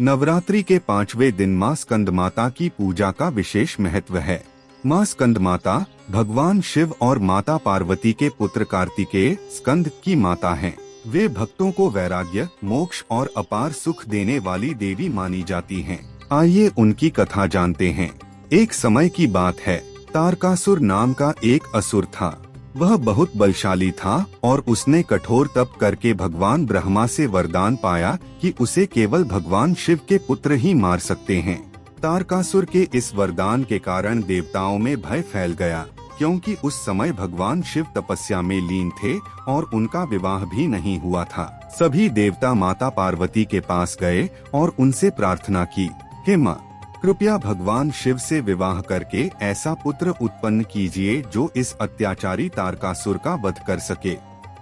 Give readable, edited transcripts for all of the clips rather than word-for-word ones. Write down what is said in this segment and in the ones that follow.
नवरात्रि के 5वें दिन मां स्कंद माता की पूजा का विशेष महत्व है। मां स्कंद माता भगवान शिव और माता पार्वती के पुत्र कार्तिकेय स्कंद की माता हैं। वे भक्तों को वैराग्य, मोक्ष और अपार सुख देने वाली देवी मानी जाती हैं। आइए उनकी कथा जानते हैं। एक समय की बात है, तारकासुर नाम का एक असुर था। वह बहुत बलशाली था और उसने कठोर तप करके भगवान ब्रह्मा से वरदान पाया कि उसे केवल भगवान शिव के पुत्र ही मार सकते हैं। तारकासुर के इस वरदान के कारण देवताओं में भय फैल गया, क्योंकि उस समय भगवान शिव तपस्या में लीन थे और उनका विवाह भी नहीं हुआ था। सभी देवता माता पार्वती के पास गए और उनसे प्रार्थना की, हे मां, कृपया भगवान शिव से विवाह करके ऐसा पुत्र उत्पन्न कीजिए जो इस अत्याचारी तारकासुर का वध कर सके।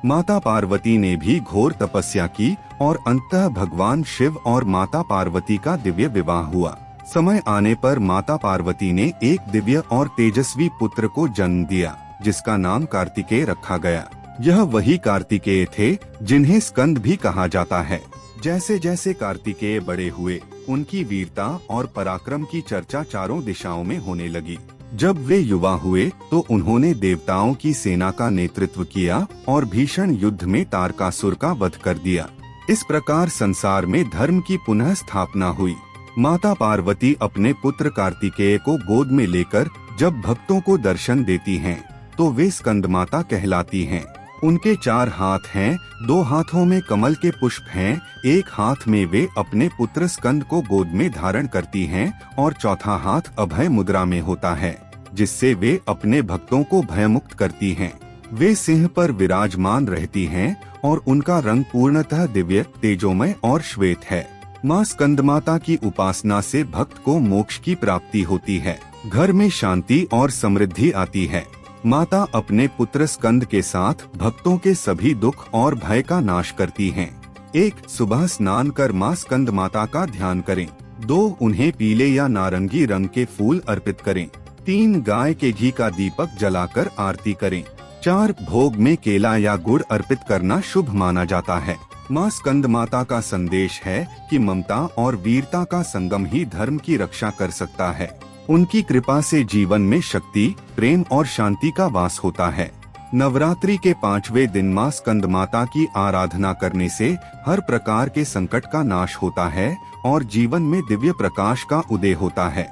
माता पार्वती ने भी घोर तपस्या की और अंततः भगवान शिव और माता पार्वती का दिव्य विवाह हुआ। समय आने पर माता पार्वती ने एक दिव्य और तेजस्वी पुत्र को जन्म दिया, जिसका नाम कार्तिकेय रखा गया। यह वही कार्तिकेय थे जिन्हें स्कंद भी कहा जाता है। जैसे जैसे कार्तिकेय बड़े हुए, उनकी वीरता और पराक्रम की चर्चा चारों दिशाओं में होने लगी। जब वे युवा हुए तो उन्होंने देवताओं की सेना का नेतृत्व किया और भीषण युद्ध में तारकासुर का वध कर दिया। इस प्रकार संसार में धर्म की पुनः स्थापना हुई। माता पार्वती अपने पुत्र कार्तिकेय को गोद में लेकर जब भक्तों को दर्शन देती हैं, तो वे स्कंद माता कहलाती हैं। उनके 4 हाथ हैं, 2 हाथों में कमल के पुष्प हैं, एक हाथ में वे अपने पुत्र स्कंद को गोद में धारण करती हैं और चौथा हाथ अभय मुद्रा में होता है, जिससे वे अपने भक्तों को भयमुक्त करती हैं। वे सिंह पर विराजमान रहती हैं और उनका रंग पूर्णतः दिव्य, तेजोमय और श्वेत है। मां स्कंद माता की उपासना से भक्त को मोक्ष की प्राप्ति होती है, घर में शांति और समृद्धि आती है। माता अपने पुत्र स्कंद के साथ भक्तों के सभी दुख और भय का नाश करती हैं। 1. सुबह स्नान कर मां स्कंद माता का ध्यान करें। 2. उन्हें पीले या नारंगी रंग के फूल अर्पित करें। 3. गाय के घी का दीपक जलाकर आरती करें। 4. भोग में केला या गुड़ अर्पित करना शुभ माना जाता है। मां स्कंद माता का संदेश है कि ममता और वीरता का संगम ही धर्म की रक्षा कर सकता है। उनकी कृपा से जीवन में शक्ति, प्रेम और शांति का वास होता है। नवरात्रि के 5वें दिन मां स्कंद माता की आराधना करने से हर प्रकार के संकट का नाश होता है और जीवन में दिव्य प्रकाश का उदय होता है।